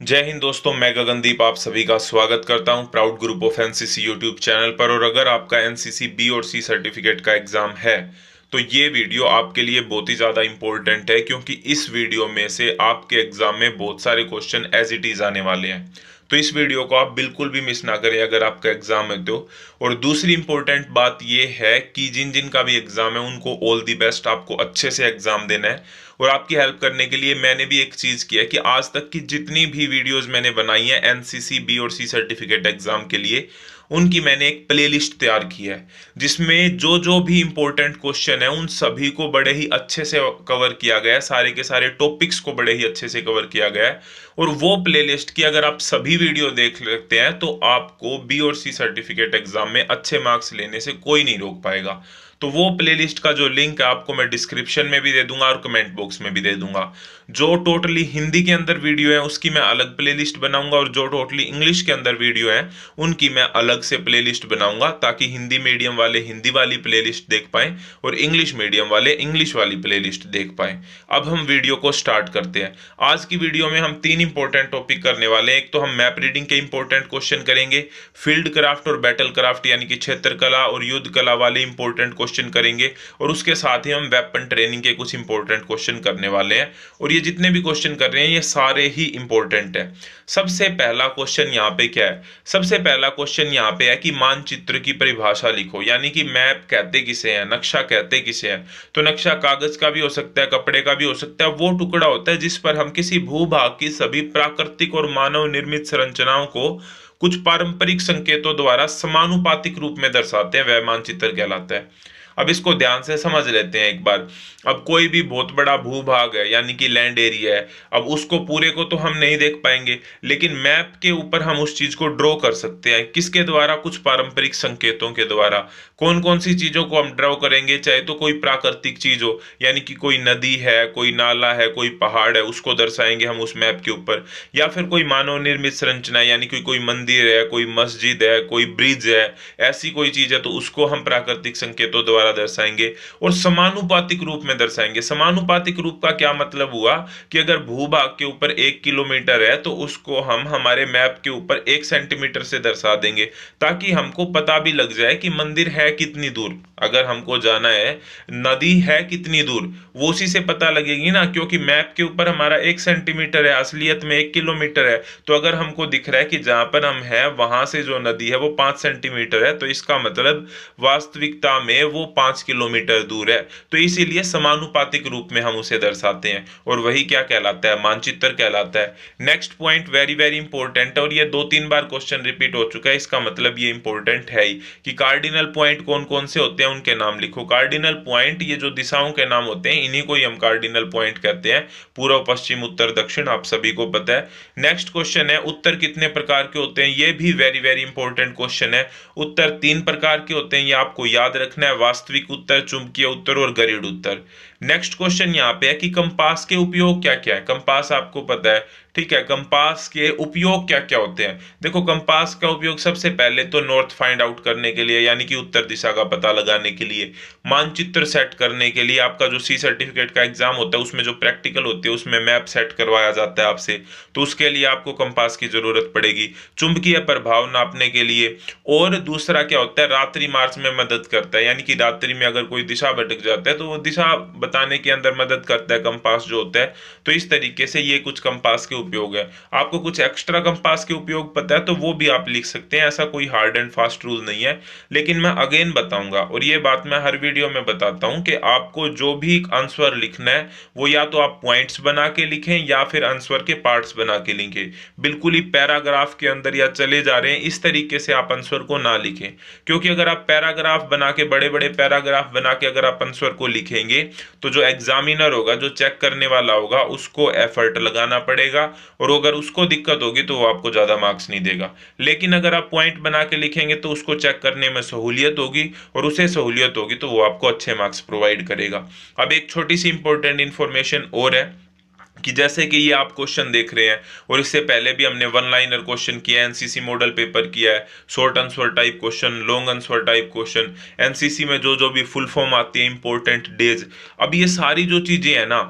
जय हिंद दोस्तों, मैं गगनदीप आप सभी का स्वागत करता हूं proud group of NCC YouTube channel पर। और अगर आपका एनसीसी बी और सी सर्टिफिकेट का एग्जाम है तो ये वीडियो आपके लिए बहुत ही ज़्यादा इंपॉर्टेंट है, क्योंकि इस वीडियो में से आपके एग्जाम में बहुत सारे क्वेश्चन एज इट इज़ आने वाले हैं। तो इस वीडियो को आप बिल्कुल भी मिस ना करें अगर आपका एग्जाम है तो। और दूसरी इंपॉर्टेंट बात ये है कि जिन जिन का भी एग्जाम है उनको ऑल दी बेस्ट, आपको अच्छे से एग्जाम देना है। और आपकी हेल्प करने के लिए मैंने भी एक चीज़ की है कि आज तक की जितनी भी वीडियोस मैंने बनाई है एनसीसी बी और सी सर्टिफिकेट एग्जाम के लिए, उनकी मैंने एक प्लेलिस्ट तैयार की है जिसमें जो जो भी इंपॉर्टेंट क्वेश्चन है उन सभी को बड़े ही अच्छे से कवर किया गया है, सारे के सारे टॉपिक्स को बड़े ही अच्छे से कवर किया गया है। और वो प्लेलिस्ट की अगर आप सभी वीडियो देख लेते हैं तो आपको बी और सी सर्टिफिकेट एग्जाम में अच्छे मार्क्स लेने से कोई नहीं रोक पाएगा। तो वो प्लेलिस्ट का जो लिंक है आपको मैं डिस्क्रिप्शन में भी दे दूंगा और कमेंट बॉक्स में भी दे दूंगा। जो टोटली हिंदी के अंदर वीडियो है उसकी मैं अलग प्लेलिस्ट बनाऊंगा, और जो टोटली इंग्लिश के अंदर वीडियो है उनकी मैं अलग से प्लेलिस्ट बनाऊंगा, ताकि हिंदी मीडियम वाले हिंदी वाली प्लेलिस्ट देख पाएं और इंग्लिश मीडियम वाले इंग्लिश वाली प्लेलिस्ट देख पाएं। अब हम वीडियो को स्टार्ट करते हैं। आज की वीडियो में हम तीन इंपॉर्टेंट टॉपिक करने वाले हैं। एक तो हम मैप रीडिंग के इंपॉर्टेंट क्वेश्चन करेंगे, फील्ड क्राफ्ट और बैटल क्राफ्ट यानी कि क्षेत्र कला और युद्ध कला वाले इंपॉर्टेंट क्वेश्चन करेंगे, और उसके साथ ही हम वेपन ट्रेनिंग के कुछ इंपॉर्टेंट क्वेश्चन करने वाले हैं। और ये जितने भी क्वेश्चन कर रहे हैं ये सारे ही इंपॉर्टेंट है। सबसे पहला क्वेश्चन यहाँ पे क्या है? सबसे पहला क्वेश्चन यहाँ पे है कि मानचित्र की परिभाषा लिखो, यानी कि मैप कहते किसे हैं, नक्शा कहते किसे हैं। तो नक्शा कागज का भी हो सकता है, कपड़े का भी हो सकता है, वो टुकड़ा होता है जिस पर हम किसी भूभाग की सभी प्राकृतिक और मानव निर्मित संरचनाओं को कुछ पारंपरिक संकेतों द्वारा समानुपातिक रूप में दर्शाते हैं, वह मानचित्र कहलाता है। अब इसको ध्यान से समझ लेते हैं एक बार। अब कोई भी बहुत बड़ा भूभाग है यानी कि लैंड एरिया है, अब उसको पूरे को तो हम नहीं देख पाएंगे, लेकिन मैप के ऊपर हम उस चीज को ड्रॉ कर सकते हैं। किसके द्वारा? कुछ पारंपरिक संकेतों के द्वारा। कौन कौन सी चीजों को हम ड्रॉ करेंगे? चाहे तो कोई प्राकृतिक चीज हो, यानी कि कोई नदी है, कोई नाला है, कोई पहाड़ है, उसको दर्शाएंगे हम उस मैप के ऊपर। या फिर कोई मानव निर्मित संरचना यानी कि कोई मंदिर है, कोई मस्जिद है, कोई ब्रिज है, ऐसी कोई चीज है तो उसको हम प्राकृतिक संकेतों द्वारा दर्शाएंगे। और समानुपातिक रूप में दर्शाएंगे। समानुपातिक रूप का क्या मतलब हुआ कि अगर भूभाग के ऊपर 1 किलोमीटर है तो उसको हम हमारे मैप के ऊपर 1 सेंटीमीटर से दर्शा देंगे, ताकि हमको पता भी लग जाए कि मंदिर है कितनी दूर। अगर हमको जाना है नदी है कितनी दूर, वो उसी से पता लगेगी ना, क्योंकि मैप के ऊपर हमारा 1 सेंटीमीटर है, असलियत में 1 किलोमीटर है। तो अगर हमको दिख रहा है कि जहां पर हम हैं वहां से जो नदी है वो 5 सेंटीमीटर है, तो इसका मतलब वास्तविकता में वो 5 किलोमीटर दूर है। तो इसीलिए समानुपातिक रूप में हम उसे दर्शाते हैं, और वही क्या कहलाता है? मानचित्र कहलाता है। Next point very very important है, और ये 2-3 बार क्वेश्चन रिपीट हो चुका है, इसका मतलब ये इंपॉर्टेंट है ही कि कार्डिनल पॉइंट कौन कौन से होते हैं उनके नाम लिखो। कार्डिनल पॉइंट ये जो दिशाओं के नाम होते हैं इन्हीं को ही हम कार्डिनल पॉइंट कहते हैं। पूर्व पश्चिम उत्तर दक्षिण आप सभी को पता है। नेक्स्ट क्वेश्चन है उत्तर कितने प्रकार के होते हैं? ये भी वेरी वेरी इंपॉर्टेंट क्वेश्चन है। उत्तर 3 प्रकार के होते हैं, ये आपको याद रखना है। वास्तविक उत्तर, चुंबकीय उत्तर और गरीड उत्तर। नेक्स्ट क्वेश्चन यहाँ पे है कि कंपास के उपयोग क्या क्या है? कंपास आपको पता है, ठीक है। कंपास के उपयोग क्या क्या होते हैं? देखो, कंपास का उपयोग सबसे पहले तो नॉर्थ फाइंड आउट करने के लिए, यानी कि उत्तर दिशा का पता लगाने के लिए। मानचित्र सेट करने के लिए, आपका जो सी सर्टिफिकेट का एग्जाम होता है उसमें जो प्रैक्टिकल होती है उसमें मैप सेट करवाया जाता है आपसे, तो उसके लिए आपको कंपास की जरूरत पड़ेगी। चुंबकीय प्रभाव नापने के लिए। और दूसरा क्या होता है? रात्रि मार्च में मदद करता है, यानी कि रात्रि में अगर कोई दिशा भटक जाता है तो वो दिशा बताने के अंदर मदद करता है कंपास जो होता है। तो इस तरीके से ये कुछ कंपास के उपयोग है। आपको कुछ एक्स्ट्रा कंपास के उपयोग पता है तो वो भी आप लिख सकते हैं, ऐसा कोई हार्ड एंड फास्ट रूल नहीं है। लेकिन मैं अगेन बताऊंगा, और ये बात मैं हर वीडियो में बताता हूं कि आपको जो भी आंसर लिखना है वो या तो आप पॉइंट्स बना के लिखें या फिर आंसर के पार्ट्स बना के लिखें। बिल्कुल ही पैराग्राफ के अंदर या चले जा रहे हैं इस तरीके से आप आंसर को ना लिखें, क्योंकि अगर आप पैराग्राफ बना के, बड़े बड़े पैराग्राफ बना के अगर आप आंसर को लिखेंगे तो जो एग्जामिनर होगा, जो चेक करने वाला होगा, उसको एफर्ट लगाना पड़ेगा, और अगर उसको दिक्कत होगी तो वो आपको ज्यादा मार्क्स नहीं देगा। लेकिन अगर आप पॉइंट बना के लिखेंगे तो उसको चेक करने में सहूलियत होगी, और उसे सहूलियत होगी तो वो आपको अच्छे मार्क्स प्रोवाइड करेगा। अब एक छोटी सी इंपॉर्टेंट इंफॉर्मेशन और है कि जैसे कि ये आप क्वेश्चन देख रहे हैं, और इससे पहले भी हमने वन लाइनर क्वेश्चन किया है, एनसीसी मॉडल पेपर किया है, short answer type question, long answer type question, NCC में जो जो भी फुल फॉर्म आती है, इंपॉर्टेंट डेज। अब ये सारी जो चीजें हैं ना,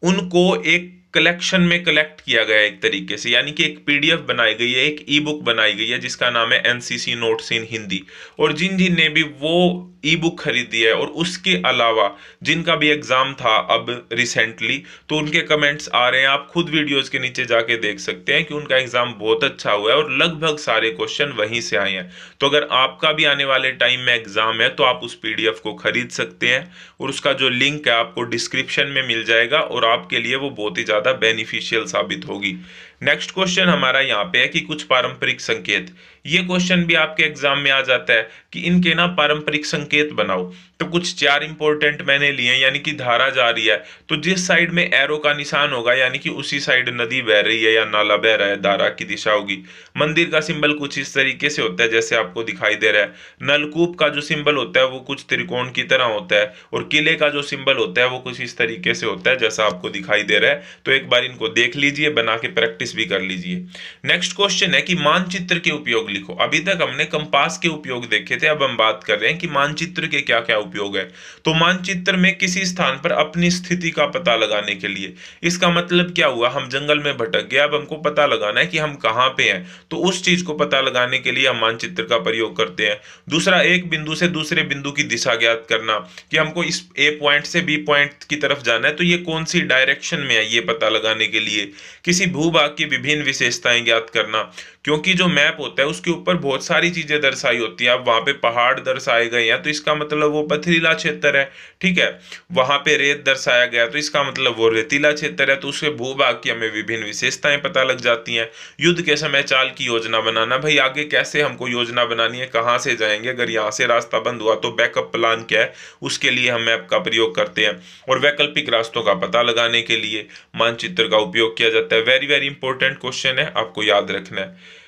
उनको एक कलेक्शन में कलेक्ट किया गया है एक तरीके से, यानी कि एक पीडीएफ बनाई गई है, एक ई बुक बनाई गई है जिसका नाम है एनसीसी नोट्स इन हिंदी। और जिन जिन ने भी वो ई बुक खरीदी है और उसके अलावा जिनका भी एग्जाम था अब रिसेंटली, तो उनके कमेंट्स आ रहे हैं, आप खुद वीडियोस के नीचे जाके देख सकते हैं कि उनका एग्जाम बहुत अच्छा हुआ है और लगभग सारे क्वेश्चन वहीं से आए हैं। तो अगर आपका भी आने वाले टाइम में एग्जाम है तो आप उस पीडीएफ को खरीद सकते हैं और उसका जो लिंक है आपको डिस्क्रिप्शन में मिल जाएगा और आपके लिए वो बहुत ही ज्यादा बेनिफिशियल साबित होगी। नेक्स्ट क्वेश्चन हमारा यहाँ पे है कि कुछ पारंपरिक संकेत। ये क्वेश्चन भी आपके एग्जाम में आ जाता है कि इनके ना पारंपरिक संकेत बनाओ। तो कुछ 4 इंपॉर्टेंट मैंने लिए हैं, यानी कि धारा जा रही है तो जिस साइड में एरो का निशान होगा यानी कि उसी साइड नदी बह रही है या नाला बह रहा है, धारा की दिशा होगी। मंदिर का सिंबल कुछ इस तरीके से होता है जैसे आपको दिखाई दे रहा है। नलकूप का जो सिंबल होता है वो कुछ त्रिकोण की तरह होता है और किले का जो सिंबल होता है वो कुछ इस तरीके से होता है जैसा आपको दिखाई दे रहा है। तो एक बार इनको देख लीजिए, बना के प्रैक्टिस भी कर लीजिए। नेक्स्ट क्वेश्चन है कि मानचित्र के उपयोग लिखो। अभी तक हमने कंपास के उपयोग देखे थे, अब हम बात कर रहे हैं कि मानचित्र के क्या क्या उपयोग है। तो मानचित्र में किसी स्थान पर अपनी स्थिति का पता लगाने के लिए, इसका मतलब क्या हुआ, हम जंगल में भटक गए, अब हमको पता लगाना है कि हम कहाँ पे हैं, तो उस चीज को पता लगाने के लिए हम मानचित्र का प्रयोग करते हैं। दूसरा, एक बिंदु से दूसरे बिंदु की दिशा ज्ञात करना, कि हमको इस ए पॉइंट से बी पॉइंट की तरफ जाना है तो ये कौन सी डायरेक्शन में है, ये पता लगाने के लिए। किसी भूभाग की विभिन्न विशेषताएं ज्ञात करना, क्योंकि जो मैप होता है उसके ऊपर बहुत सारी चीजें दर्शाई होती है। अब वहां पे पहाड़ दर्शाए गए हैं तो इसका मतलब वो पथरीला क्षेत्र है, ठीक है। वहां पे रेत दर्शाया गया तो इसका मतलब वो रेतीला क्षेत्र है, तो उसके भूभाग की हमें विभिन्न विशेषताएं पता लग जाती हैं। युद्ध के समय चाल की योजना बनाना, भाई आगे कैसे हमको योजना बनानी है, कहाँ से जाएंगे, अगर यहाँ से रास्ता बंद हुआ तो बैकअप प्लान क्या है, उसके लिए हम मैप का प्रयोग करते हैं। और वैकल्पिक रास्तों का पता लगाने के लिए मानचित्र का उपयोग किया जाता है। वेरी वेरी इंपॉर्टेंट क्वेश्चन है, आपको याद रखना है।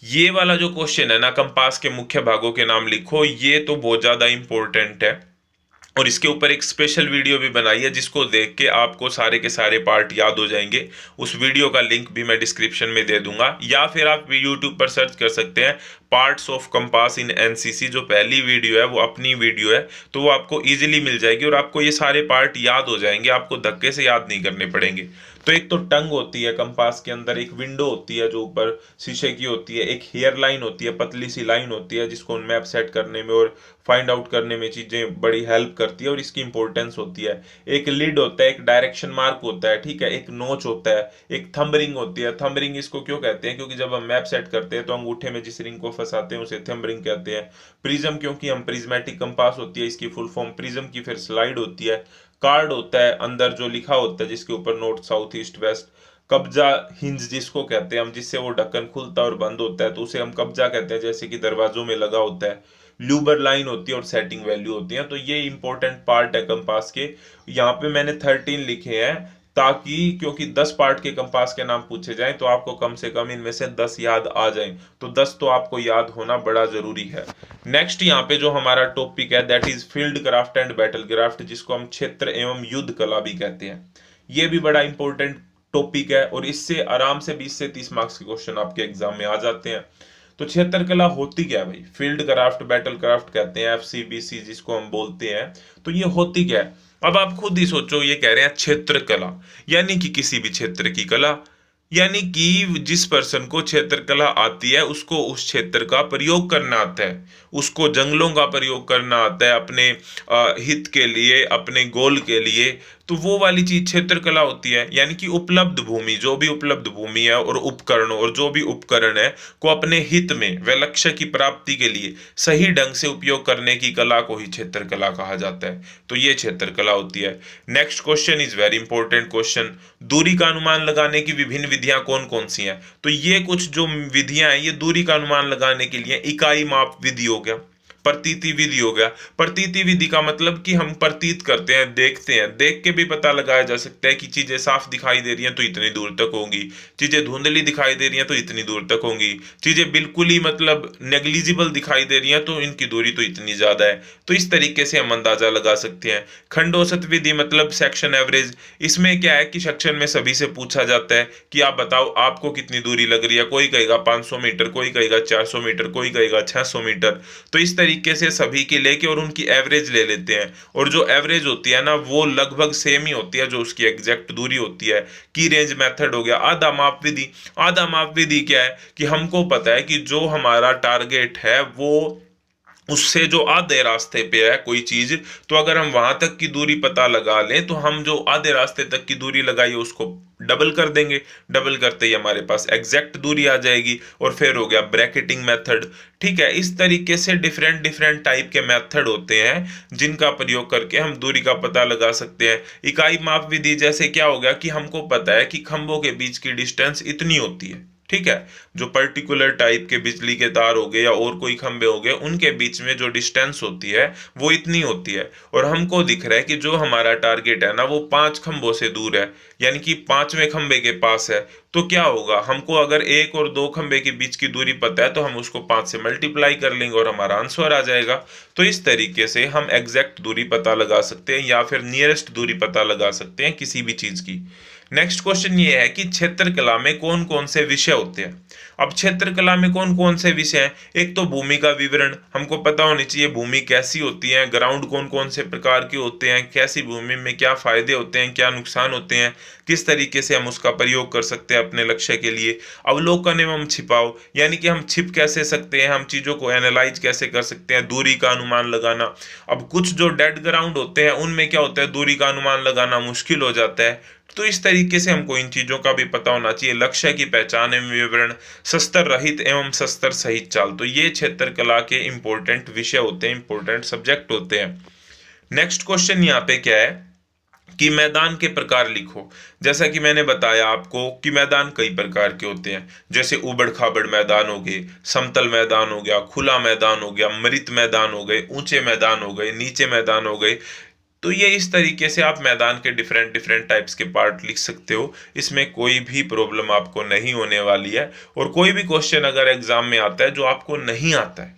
ये वाला जो क्वेश्चन है ना, कंपास के मुख्य भागों के नाम लिखो, ये तो बहुत ज्यादा इंपॉर्टेंट है और इसके ऊपर एक स्पेशल वीडियो भी बनाई है जिसको देख के आपको सारे के सारे पार्ट याद हो जाएंगे। उस वीडियो का लिंक भी मैं डिस्क्रिप्शन में दे दूंगा, या फिर आप यूट्यूब पर सर्च कर सकते हैं parts of compass in NCC. जो पहली वीडियो है वो अपनी वीडियो है, तो वो आपको इजीली मिल जाएगी और आपको ये सारे पार्ट याद हो जाएंगे, आपको धक्के से याद नहीं करने पड़ेंगे। तो एक तो टंग होती है कंपास के अंदर, एक विंडो होती है जो ऊपर शीशे की होती है, एक हेयर लाइन होती है, पतली सी लाइन होती है जिसको मैप सेट करने में और फाइंड आउट करने में चीजें बड़ी हेल्प करती है और इसकी इंपॉर्टेंस होती है। एक लीड होता है, एक डायरेक्शन मार्क होता है, ठीक है, एक नोच होता है, एक थंब रिंग होती है। थंब रिंग इसको क्यों कहते हैं, क्योंकि जब हम मैप सेट करते हैं तो अंगूठे में जिस रिंग को फंसाते हैं उसे थंब रिंग कहते हैं। प्रिज्म, क्योंकि हम प्रिज्मेटिक कंपास होती है इसकी फुल फॉर्म प्रिज्म की, फिर स्लाइड होती है। कार्ड होता है, अंदर जो लिखा होता है जिसके ऊपर नॉर्थ साउथ ईस्ट वेस्ट। कब्जा, हिंज जिसको कहते हैं हम, जिससे वो ढक्कन खुलता है और बंद होता है तो उसे हम कब्जा कहते हैं, जैसे कि दरवाजों में लगा होता है। ल्यूबर लाइन होती है और सेटिंग वैल्यू होती है। तो ये इंपॉर्टेंट पार्ट है कंपास के। यहाँ पे मैंने 13 लिखे हैं ताकि, क्योंकि 10 पार्ट के कंपास के नाम पूछे जाएं तो आपको कम से कम इनमें से 10 याद आ जाएं, तो 10 तो आपको याद होना बड़ा जरूरी है। नेक्स्ट यहाँ पे जो हमारा टॉपिक है that is field craft and battle craft, जिसको हम क्षेत्र एवं युद्ध कला भी कहते हैं। ये भी बड़ा इंपॉर्टेंट टॉपिक है और इससे आराम से 20 से 30 मार्क्स के क्वेश्चन आपके एग्जाम में आ जाते हैं। तो क्षेत्र कला होती क्या है भाई, फील्ड क्राफ्ट बैटल क्राफ्ट कहते हैं, FCBC जिसको हम बोलते हैं। तो ये होती क्या है, अब आप खुद ही सोचो, ये कह रहे हैं क्षेत्र कला, यानी कि किसी भी क्षेत्र की कला, यानी कि जिस पर्सन को क्षेत्र कला आती है उसको उस क्षेत्र का प्रयोग करना आता है, उसको जंगलों का प्रयोग करना आता है अपने हित के लिए, अपने गोल के लिए। तो वो वाली चीज क्षेत्र कला होती है, यानी कि उपलब्ध भूमि, जो भी उपलब्ध भूमि है और उपकरण और जो भी उपकरण है को अपने हित में व लक्ष्य की प्राप्ति के लिए सही ढंग से उपयोग करने की कला को ही क्षेत्र कला कहा जाता है। तो ये क्षेत्र कला होती है। Next question is very important question, दूरी का अनुमान लगाने की विभिन्न विधियां कौन कौन सी हैं। तो ये कुछ जो विधियां हैं ये दूरी का अनुमान लगाने के लिए, इकाई माप विधि हो गया, प्रतीति विधि हो गया। प्रतीति विधि का मतलब कि हम प्रतीत करते हैं, देखते हैं, देख के भी पता लगाया जा सकता है कि चीजें साफ दिखाई दे रही हैं तो इतनी दूर तक होंगी, चीजें धुंधली दिखाई दे रही हैं तो इतनी दूर तक होंगी, चीजें बिल्कुल ही मतलब नेग्लिजिबल दिखाई दे रही हैं तो इनकी दूरी तो इतनी ज्यादा है। तो इस तरीके से हम अंदाजा लगा सकते हैं। खंड औसत विधि मतलब सेक्शन एवरेज, इसमें क्या है कि सेक्शन में सभी से पूछा जाता है कि आप बताओ आपको कितनी दूरी लग रही है, कोई कहेगा 500 मीटर, कोई कहेगा 400 मीटर, कोई कहेगा 600 मीटर। तो इस तरीके तरीके से सभी की लेके और उनकी एवरेज ले लेते हैं, और जो एवरेज होती है ना वो लगभग सेम ही होती है जो उसकी एग्जैक्ट दूरी होती है। की रेंज मेथड हो गया। आधा माप विधि, आधा माप विधि क्या है कि हमको पता है कि जो हमारा टारगेट है वो उससे जो आधे रास्ते पे है कोई चीज, तो अगर हम वहां तक की दूरी पता लगा लें तो हम जो आधे रास्ते तक की दूरी लगाई है उसको डबल कर देंगे। डबल करते ही हमारे पास एग्जैक्ट दूरी आ जाएगी, और फिर हो गया ब्रैकेटिंग मेथड। ठीक है, इस तरीके से डिफरेंट डिफरेंट टाइप के मेथड होते हैं जिनका प्रयोग करके हम दूरी का पता लगा सकते हैं। इकाई माप विधि जैसे क्या हो गया कि हमको पता है कि खंभों के बीच की डिस्टेंस इतनी होती है। ठीक है, जो पर्टिकुलर टाइप के बिजली के तार हो गए या और कोई खंभे हो गए उनके बीच में जो डिस्टेंस होती है वो इतनी होती है, और हमको दिख रहा है कि जो हमारा टारगेट है ना वो 5 खंभों से दूर है, यानी कि 5वें खंभे के पास है। तो क्या होगा, हमको अगर 1 और 2 खंभे के बीच की दूरी पता है तो हम उसको 5 से मल्टीप्लाई कर लेंगे और हमारा आंसर आ जाएगा। तो इस तरीके से हम एग्जैक्ट दूरी पता लगा सकते हैं या फिर नियरेस्ट दूरी पता लगा सकते हैं किसी भी चीज की। नेक्स्ट क्वेश्चन ये है कि क्षेत्रकला में कौन कौन से विषय होते हैं। अब क्षेत्रकला में कौन कौन से विषय हैं, एक तो भूमि का विवरण, हमको पता होनी चाहिए भूमि कैसी होती है, ग्राउंड कौन कौन से प्रकार के होते हैं, कैसी भूमि में क्या फायदे होते हैं, क्या नुकसान होते हैं, किस तरीके से हम उसका प्रयोग कर सकते हैं अपने लक्ष्य के लिए। अवलोकन एवं छिपाव, यानी कि हम छिप कैसे सकते हैं, हम चीजों को एनालाइज कैसे कर सकते हैं, दूरी का अनुमान लगाना। अब कुछ जो डेड ग्राउंड होते हैं उनमें क्या होता है, दूरी का अनुमान लगाना मुश्किल हो जाता है। तो इस तरीके से हमको इन चीजों का भी पता होना चाहिए। लक्ष्य की पहचान एवं विवरण, शस्त्र रहित एवं शस्त्र सहित चाल, तो ये क्षेत्रकला के इंपॉर्टेंट विषय होते हैं, इंपॉर्टेंट सब्जेक्ट होते हैं। नेक्स्ट क्वेश्चन यहाँ पे क्या है कि मैदान के प्रकार लिखो। जैसा कि मैंने बताया आपको कि मैदान कई प्रकार के होते हैं, जैसे उबड़ खाबड़ मैदान हो गए, समतल मैदान हो गया, खुला मैदान हो गया, मृत मैदान हो गए, ऊंचे मैदान हो गए, नीचे मैदान हो गए। तो ये इस तरीके से आप मैदान के डिफरेंट डिफरेंट टाइप्स के पार्ट लिख सकते हो, इसमें कोई भी प्रॉब्लम आपको नहीं होने वाली है। और कोई भी क्वेश्चन अगर एग्जाम में आता है जो आपको नहीं आता है,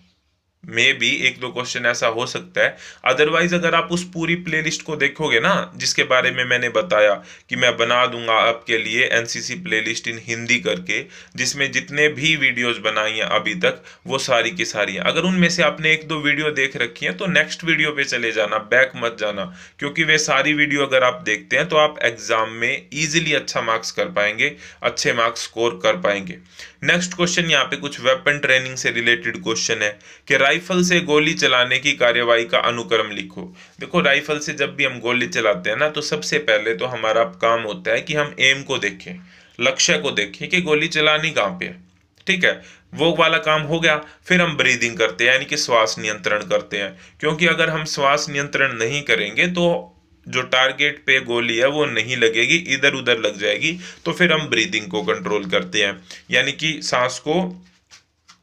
मे बी 1-2 क्वेश्चन ऐसा हो सकता है, अदरवाइज अगर आप उस पूरी प्लेलिस्ट को देखोगे ना जिसके बारे में मैंने बताया कि मैं बना दूंगा आपके लिए एनसीसी प्लेलिस्ट इन हिंदी करके, जिसमें जितने भी वीडियोस बनाई हैं अभी तक वो सारी की सारी हैं। अगर उनमें से आपने 1-2 वीडियो देख रखी है तो नेक्स्ट वीडियो पे चले जाना, बैक मत जाना, क्योंकि वे सारी वीडियो अगर आप देखते हैं तो आप एग्जाम में इजिली अच्छा मार्क्स कर पाएंगे, अच्छे मार्क्स स्कोर कर पाएंगे। नेक्स्ट क्वेश्चन यहाँ पे कुछ वेपन ट्रेनिंग से रिलेटेड क्वेश्चन है कि राइफल से गोली चलाने की कार्यवाही का अनुक्रम लिखो। देखो, राइफल से जब भी हम गोली चलाते हैं ना तो सबसे पहले तो हमारा काम होता है कि हम एम को देखें, लक्ष्य को देखें कि गोली चलानी कहाँ पे है। ठीक है, वो वाला काम हो गया। फिर हम ब्रीदिंग करते हैं, यानी कि श्वास नियंत्रण करते हैं, क्योंकि अगर हम श्वास नियंत्रण नहीं करेंगे तो जो टारगेट पे गोली है वो नहीं लगेगी, इधर उधर लग जाएगी। तो फिर हम ब्रीदिंग को कंट्रोल करते हैं, यानी कि सांस को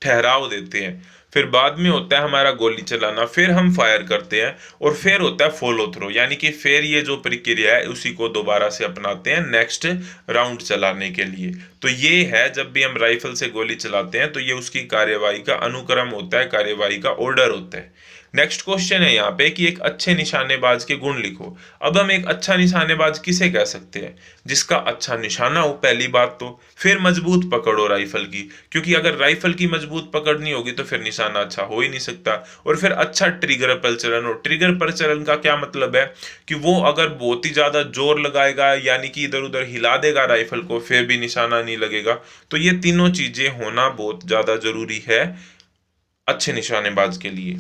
ठहराव देते हैं। फिर बाद में होता है हमारा गोली चलाना, फिर हम फायर करते हैं, और फिर होता है फॉलो थ्रो, यानी कि फिर ये जो प्रक्रिया है उसी को दोबारा से अपनाते हैं नेक्स्ट राउंड चलाने के लिए। तो ये है, जब भी हम राइफल से गोली चलाते हैं तो ये उसकी कार्यवाही का अनुक्रम होता है, कार्यवाही का ऑर्डर होता है। नेक्स्ट क्वेश्चन है यहाँ पे कि एक अच्छे निशानेबाज के गुण लिखो। अब हम एक अच्छा निशानेबाज किसे कह सकते हैं, जिसका अच्छा निशाना हो पहली बात तो, फिर मजबूत पकड़ हो राइफल की, क्योंकि अगर राइफल की मजबूत पकड़ नहीं होगी तो फिर निशाना अच्छा हो ही नहीं सकता, और फिर अच्छा ट्रिगर प्रचलन हो। ट्रिगर प्रचलन का क्या मतलब है कि वो अगर बहुत ही ज्यादा जोर लगाएगा, यानी कि इधर उधर हिला देगा राइफल को, फिर भी निशाना नहीं लगेगा। तो ये तीनों चीजें होना बहुत ज्यादा जरूरी है अच्छे निशानेबाज के लिए।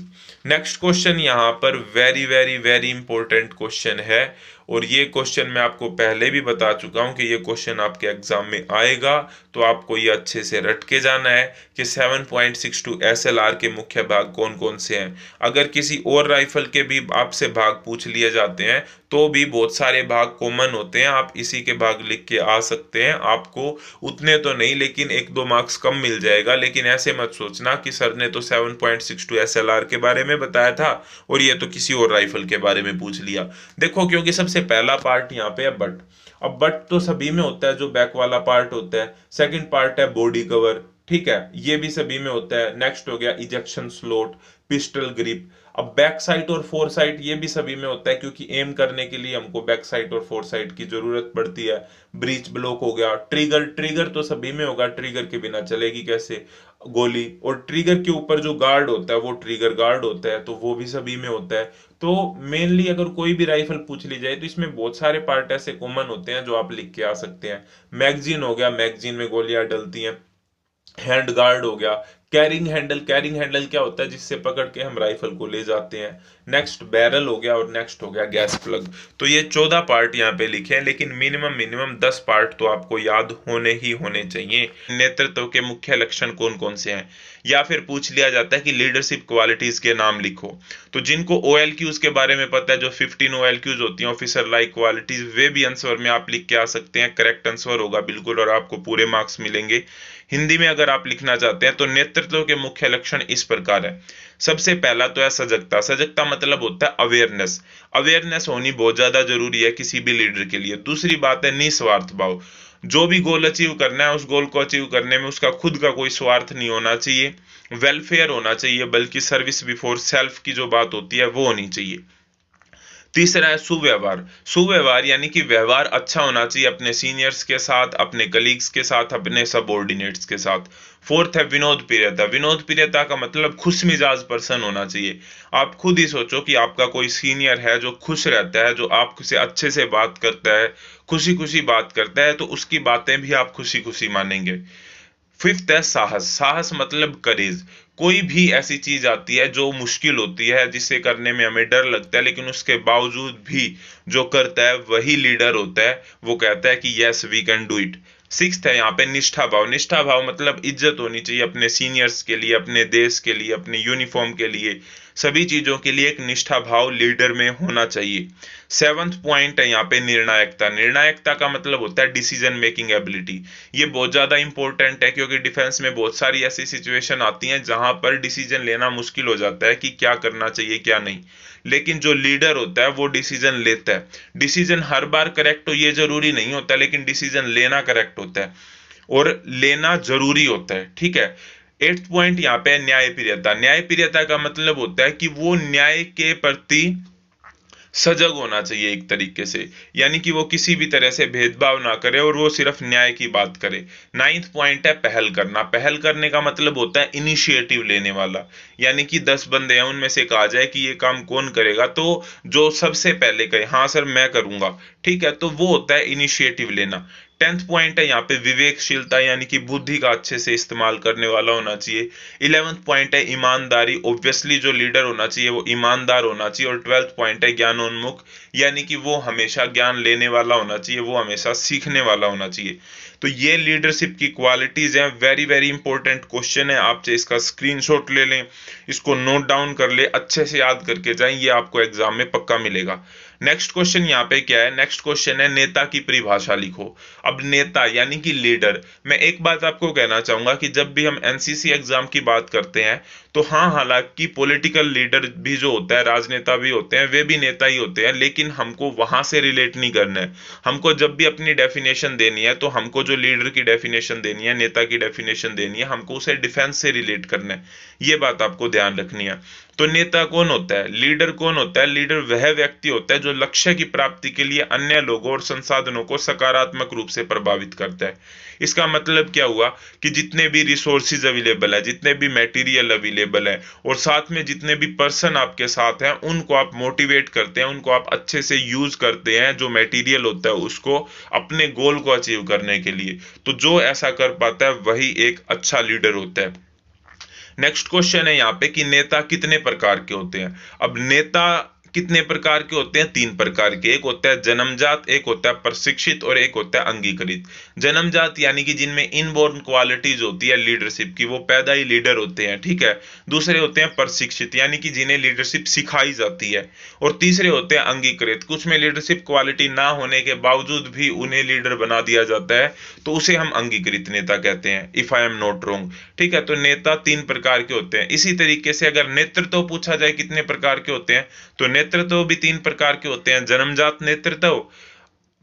नेक्स्ट क्वेश्चन यहाँ पर very very very important question है, और ये क्वेश्चन मैं आपको पहले भी बता चुका हूँ कि ये क्वेश्चन आपके एग्जाम में आएगा, तो आपको ये अच्छे से रट के जाना है कि 7.62 SLR के मुख्य भाग कौन कौन से हैं। अगर किसी और राइफल के भी आपसे भाग पूछ लिए जाते हैं तो भी बहुत सारे भाग कॉमन होते हैं, आप इसी के भाग लिख के आ सकते हैं। आपको उतने तो नहीं, लेकिन 1-2 मार्क्स कम मिल जाएगा। लेकिन ऐसे मत सोचना कि सर ने तो 7.62 SLR के बारे में बताया था और ये तो किसी और राइफल के बारे में पूछ लिया। देखो, क्योंकि सबसे पहला पार्ट यहाँ पे है बट। अब बट तो सभी में होता है, जो बैक वाला पार्ट होता है। सेकंड पार्ट है बॉडी कवर, ठीक है, ये भी सभी में होता है। नेक्स्ट हो गया इजेक्शन स्लॉट, पिस्टल ग्रिप। अब बैक साइट और फोर साइट ये भी सभी में होता है, क्योंकि एम करने के लिए हमको बैक साइट और फोर साइट की जरूरत पड़ती है। ब्रीच ब्लॉक हो गया। ट्रिगर, ट्रिगर तो सभी में होगा, ट्रिगर के बिना चलेगी कैसे गोली। और ट्रिगर के ऊपर जो गार्ड होता है वो ट्रिगर गार्ड होता है, तो वो भी सभी में होता है। तो मेनली अगर कोई भी राइफल पूछ ली जाए तो इसमें बहुत सारे पार्ट ऐसे कॉमन होते हैं जो आप लिख के आ सकते हैं। मैगजीन हो गया, मैगजीन में गोलियां डलती हैं। हैंड गार्ड हो गया। कैरिंग हैंडल, कैरिंग हैंडल क्या होता है, जिससे पकड़ के हम राइफल को ले जाते हैं। नेक्स्ट बैरल हो गया, और नेक्स्ट हो गया गैस प्लग। तो ये 14 पार्ट यहाँ पे लिखे हैं, लेकिन मिनिमम मिनिमम 10 पार्ट तो आपको याद होने ही होने चाहिए। नेतृत्व के मुख्य लक्षण कौन कौन से हैं, या फिर पूछ लिया जाता है कि लीडरशिप क्वालिटीज के नाम लिखो, तो जिनको OLQs के बारे में पता है, जो 15 OLQs होती हैं, ऑफिसर लाइक क्वालिटीज, वे भी आंसर में आप लिख के आ सकते हैं। करेक्ट आंसर होगा बिल्कुल, और आपको पूरे मार्क्स मिलेंगे। हिंदी में अगर आप लिखना चाहते हैं तो नेतृत्व के मुख्य लक्षण इस प्रकार है। सबसे पहला तो है सजगता। सजगता मतलब होता है अवेयरनेस। अवेयरनेस होनी बहुत ज्यादा जरूरी है किसी भी लीडर के लिए। दूसरी बात है निस्वार्थ भाव। जो भी गोल अचीव करना है, उस गोल को अचीव करने में उसका खुद का कोई स्वार्थ नहीं होना चाहिए। वेलफेयर होना चाहिए, बल्कि सर्विस बिफोर सेल्फ की जो बात होती है वो होनी चाहिए। तीसरा है सुव्यवहार। सुव्यवहार यानी कि व्यवहार अच्छा होना चाहिए अपने सीनियर्स के साथ, अपने कलीग्स के साथ, अपने सबऑर्डिनेट्स के साथ। फोर्थ है विनोद प्रियता। विनोद प्रियता का मतलब खुश मिजाज पर्सन होना चाहिए। आप खुद ही सोचो कि आपका कोई सीनियर है जो खुश रहता है, जो आपसे अच्छे से बात करता है, खुशी खुशी बात करता है, तो उसकी बातें भी आप खुशी खुशी मानेंगे। फिफ्थ है साहस। साहस मतलब करेज। कोई भी ऐसी चीज आती है जो मुश्किल होती है, जिसे करने में हमें डर लगता है, लेकिन उसके बावजूद भी जो करता है वही लीडर होता है। वो कहता है कि yes we can do it. Sixth है यहाँ पे निष्ठा भाव। निष्ठा भाव मतलब इज्जत होनी चाहिए अपने सीनियर्स के लिए, अपने देश के लिए, अपने यूनिफॉर्म के लिए, सभी चीजों के लिए एक निष्ठा भाव लीडर में होना चाहिए। सेवंथ पॉइंट है यहाँ पे निर्णायकता। निर्णायकता का मतलब होता है डिसीजन मेकिंग एबिलिटी। ये बहुत ज्यादा इंपॉर्टेंट है, क्योंकि डिफेंस में बहुत सारी ऐसी सिचुएशन आती हैं जहां पर डिसीजन लेना मुश्किल हो जाता है कि क्या करना चाहिए क्या नहीं, लेकिन जो लीडर होता है वो डिसीजन लेता है। डिसीजन हर बार करेक्ट हो ये जरूरी नहीं होता, लेकिन डिसीजन लेना करेक्ट होता है और लेना जरूरी होता है, ठीक है। एट्थ पॉइंट यहाँ पे न्याय प्रियता। न्याय प्रियता का मतलब होता है कि वो न्याय के प्रति सजग होना चाहिए एक तरीके से, यानी कि वो किसी भी तरह से भेदभाव ना करे और वो सिर्फ न्याय की बात करे। नाइन्थ पॉइंट है पहल करना। पहल करने का मतलब होता है इनिशिएटिव लेने वाला, यानी कि 10 बंदे हैं, उनमें से कहा जाए कि ये काम कौन करेगा, तो जो सबसे पहले कहे हाँ सर मैं करूंगा, ठीक है, तो वो होता है इनिशिएटिव लेना। 10th पॉइंट है यहाँ पे विवेकशीलता, यानी कि बुद्धि का अच्छे से इस्तेमाल करने वाला होना चाहिए। 11th पॉइंट है ईमानदारी। ऑब्वियसली जो लीडर होना चाहिए वो ईमानदार होना चाहिए। और 12th पॉइंट है ज्ञानोन्मुख, यानी कि वो हमेशा ज्ञान लेने वाला होना चाहिए, वो हमेशा सीखने वाला होना चाहिए। तो ये लीडरशिप की क्वालिटीज हैं। वेरी वेरी इंपॉर्टेंट क्वेश्चन है, आप चाहे इसका स्क्रीनशॉट ले लें, इसको नोट डाउन कर ले, अच्छे से याद करके जाएं, ये आपको एग्जाम में पक्का मिलेगा। नेक्स्ट क्वेश्चन यहाँ पे क्या है, नेक्स्ट क्वेश्चन है नेता की परिभाषा लिखो। अब नेता यानी कि लीडर, मैं एक बात आपको कहना चाहूंगा कि जब भी हम एनसीसी एग्जाम की बात करते हैं तो हाँ, हालांकि पॉलिटिकल लीडर भी जो होता है, राजनेता भी होते हैं, वे भी नेता ही होते हैं, लेकिन हमको वहां से रिलेट नहीं करना है। हमको जब भी अपनी डेफिनेशन देनी है तो हमको जो लीडर की डेफिनेशन देनी है, नेता की डेफिनेशन देनी है, हमको उसे डिफेंस से रिलेट करना है। ये बात आपको ध्यान रखनी है। तो नेता कौन होता है, लीडर कौन होता है? लीडर वह व्यक्ति होता है जो लक्ष्य की प्राप्ति के लिए अन्य लोगों और संसाधनों को सकारात्मक रूप से प्रभावित करता है। इसका मतलब क्या हुआ कि जितने भी रिसोर्सेज अवेलेबल है, जितने भी मटेरियल अवेलेबल है, और साथ में जितने भी पर्सन आपके साथ हैं, उनको आप मोटिवेट करते हैं, उनको आप अच्छे से यूज करते हैं, जो मटेरियल होता है उसको अपने गोल को अचीव करने के लिए। तो जो ऐसा कर पाता है वही एक अच्छा लीडर होता है। नेक्स्ट क्वेश्चन है यहाँ पे कि नेता कितने प्रकार के होते हैं। अब नेता कितने प्रकार के होते हैं? 3 प्रकार के। एक होता है जन्मजात, एक होता है प्रशिक्षित, और एक होता है अंगीकृत। जन्मजात यानी कि जिनमें इनबॉर्न क्वालिटीज होती है लीडरशिप की, वो पैदा ही लीडर होते हैं, ठीक है। दूसरे होते हैं प्रशिक्षित, यानी कि जिन्हें लीडरशिप सिखाई जाती है। और तीसरे होते हैं अंगीकृत, कुछ में लीडरशिप क्वालिटी ना होने के बावजूद भी उन्हें लीडर बना दिया जाता है, तो उसे हम अंगीकृत नेता कहते हैं, if I am not wrong, ठीक है। तो नेता 3 प्रकार के होते हैं। इसी तरीके से अगर नेतृत्व पूछा जाए कितने प्रकार के होते हैं, तो नेतृत्व भी 3 प्रकार के होते हैं। जन्मजात नेतृत्व,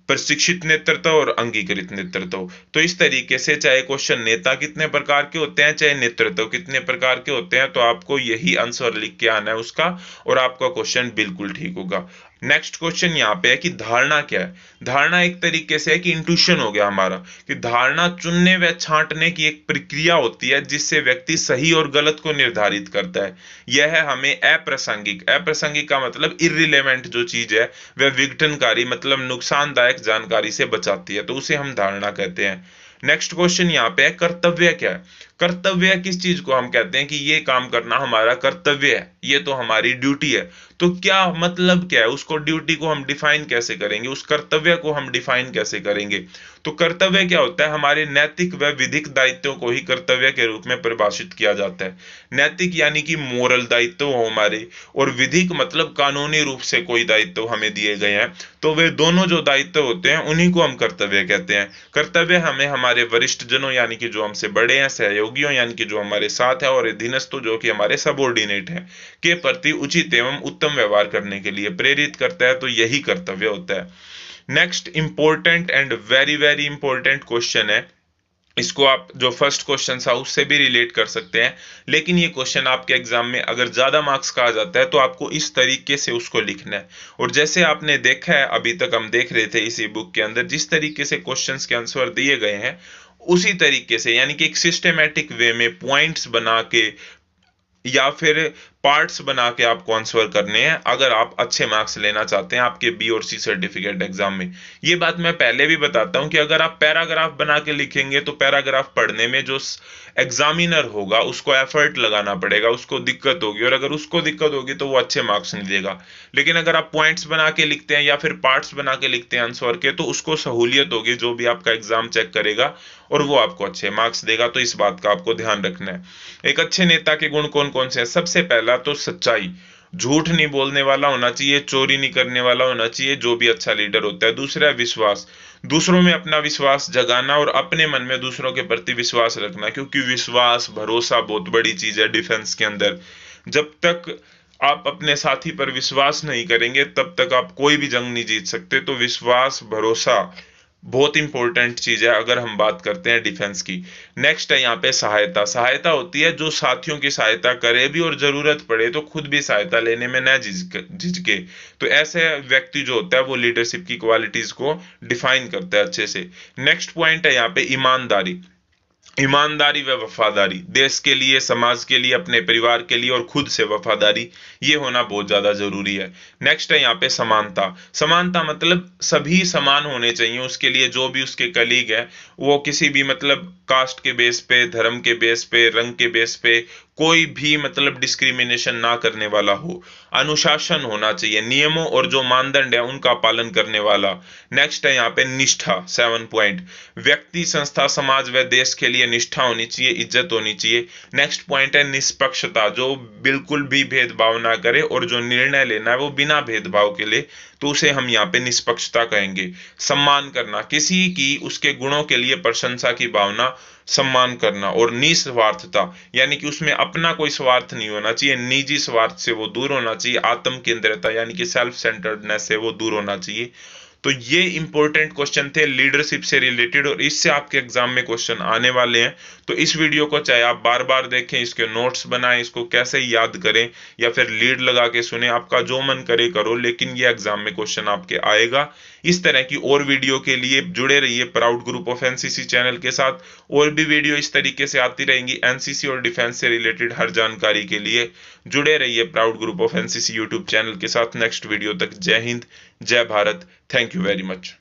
प्रशिक्षित नेतृत्व और अंगीकृत नेतृत्व। तो इस तरीके से चाहे क्वेश्चन नेता कितने प्रकार के होते हैं, चाहे नेतृत्व कितने प्रकार के होते हैं, तो आपको यही आंसर लिख के आना है उसका, और आपका क्वेश्चन बिल्कुल ठीक होगा। नेक्स्ट क्वेश्चन यहाँ पे है कि धारणा क्या है। धारणा एक तरीके से है कि इंट्यूशन हो गया हमारा, कि धारणा चुनने व छांटने की एक प्रक्रिया होती है जिससे व्यक्ति सही और गलत को निर्धारित करता है। यह है हमें अप्रासंगिक, अप्रासंगिक का मतलब इररिलेवेंट जो चीज है वह विघटनकारी मतलब नुकसानदायक जानकारी से बचाती है, तो उसे हम धारणा कहते हैं। नेक्स्ट क्वेश्चन यहाँ पे है कर्तव्य क्या है। कर्तव्य किस चीज को हम कहते हैं कि ये काम करना हमारा कर्तव्य है, ये तो हमारी ड्यूटी है। तो क्या मतलब क्या है, उसको ड्यूटी को हम डिफाइन कैसे करेंगे, उस कर्तव्य को हम डिफाइन कैसे करेंगे। तो कर्तव्य क्या होता है, हमारे नैतिक व विधिक दायित्वों को ही कर्तव्य के रूप में परिभाषित किया जाता है। नैतिक यानी कि मोरल दायित्व हो हमारे, और विधिक मतलब कानूनी रूप से कोई दायित्व हमें दिए गए हैं, तो वे दोनों जो दायित्व होते हैं उन्हीं को हम कर्तव्य कहते हैं। कर्तव्य हमें हमारे वरिष्ठ जनों यानी कि जो हमसे बड़े हैं, सहयोगियों यानी कि जो हमारे साथ है, और अधीनस्थों जो कि हमारे सबऑर्डिनेट हैं, के प्रति उचित एवं उत्तम व्यवहार करने के लिए प्रेरित करता है, तो यही कर्तव्य होता है। Next important and very very important question है, इसको आप जो फर्स्ट क्वेश्चन था उससे भी रिलेट कर सकते हैं, लेकिन ये क्वेश्चन आपके एग्जाम में अगर ज्यादा मार्क्स का आ जाता है तो आपको इस तरीके से उसको लिखना है। और जैसे आपने देखा है, अभी तक हम देख रहे थे इसी बुक के अंदर जिस तरीके से क्वेश्चंस के आंसर दिए गए हैं, उसी तरीके से यानी कि एक सिस्टेमेटिक वे में पॉइंट्स बना के या फिर पार्ट्स बना के आपको आंसर करने हैं, अगर आप अच्छे मार्क्स लेना चाहते हैं आपके बी और सी सर्टिफिकेट एग्जाम में। ये बात मैं पहले भी बताता हूं कि अगर आप पैराग्राफ बना के लिखेंगे तो पैराग्राफ पढ़ने में जो एग्जामिनर होगा उसको एफर्ट लगाना पड़ेगा, उसको दिक्कत होगी, और अगर उसको दिक्कत होगी तो वो अच्छे मार्क्स नहीं देगा। लेकिन अगर आप पॉइंट्स बना के लिखते हैं या फिर पार्ट्स बना के लिखते हैं आंसर के, तो उसको सहूलियत होगी, जो भी आपका एग्जाम चेक करेगा और वो आपको अच्छे मार्क्स देगा। तो इस बात का आपको ध्यान रखना है। एक अच्छे नेता के गुण कौन कौन से हैं? सबसे पहला तो सच्चाई, झूठ नहीं बोलने वाला होना चाहिए, चोरी नहीं करने वाला होना चाहिए, जो भी अच्छा लीडर होता है। दूसरा है विश्वास, दूसरों में अपना विश्वास जगाना और अपने मन में दूसरों के प्रति विश्वास रखना, क्योंकि विश्वास भरोसा बहुत बड़ी चीज है डिफेंस के अंदर। जब तक आप अपने साथी पर विश्वास नहीं करेंगे तब तक आप कोई भी जंग नहीं जीत सकते। तो विश्वास भरोसा बहुत इंपॉर्टेंट चीज है अगर हम बात करते हैं डिफेंस की। नेक्स्ट है यहाँ पे सहायता, सहायता होती है जो साथियों की सहायता करे भी और जरूरत पड़े तो खुद भी सहायता लेने में न झिझके। तो ऐसे व्यक्ति जो होता है वो लीडरशिप की क्वालिटीज को डिफाइन करता है अच्छे से। नेक्स्ट पॉइंट है यहाँ पे ईमानदारी, ईमानदारी व वफादारी, देश के लिए, समाज के लिए, अपने परिवार के लिए और खुद से वफादारी, ये होना बहुत ज्यादा जरूरी है। नेक्स्ट है यहाँ पे समानता, समानता मतलब सभी समान होने चाहिए, उसके लिए जो भी उसके कलीग है वो किसी भी मतलब कास्ट के बेस पे, धर्म के बेस पे, रंग के बेस पे कोई भी मतलब डिस्क्रिमिनेशन ना करने वाला हो। अनुशासन होना चाहिए, नियमों और जो मानदंड है उनका पालन करने वाला। नेक्स्ट है यहाँ पे निष्ठा, 7 पॉइंट, व्यक्ति, संस्था, समाज व देश के लिए निष्ठा होनी चाहिए, इज्जत होनी चाहिए। नेक्स्ट पॉइंट है निष्पक्षता, जो बिल्कुल भी भेदभाव ना करे और जो निर्णय लेना है वो बिना भेदभाव के लिए, तो उसे हम यहाँ पे निष्पक्षता कहेंगे। सम्मान करना, किसी की उसके गुणों के लिए प्रशंसा की भावना, सम्मान करना। और निस्वार्थता यानी कि उसमें अपना कोई स्वार्थ नहीं होना चाहिए, निजी स्वार्थ से वो दूर होना चाहिए, आत्म केंद्रितता यानी कि सेल्फ सेंटर्डनेस से वो दूर होना चाहिए। तो ये इंपॉर्टेंट क्वेश्चन थे लीडरशिप से रिलेटेड, और इससे आपके एग्जाम में क्वेश्चन आने वाले हैं। तो इस वीडियो को चाहे आप बार बार देखें, इसके नोट्स बनाएं, इसको कैसे याद करें या फिर लीड लगा के सुने, आपका जो मन करे करो, लेकिन ये एग्जाम में क्वेश्चन आपके आएगा। इस तरह की और वीडियो के लिए जुड़े रहिए proud group of NCC channel के साथ। और भी वीडियो इस तरीके से आती रहेंगी एनसीसी और डिफेंस से रिलेटेड हर जानकारी के लिए जुड़े रहिए proud group of NCC YouTube channel के साथ। नेक्स्ट वीडियो तक जय हिंद, जय Bharat, thank you very much.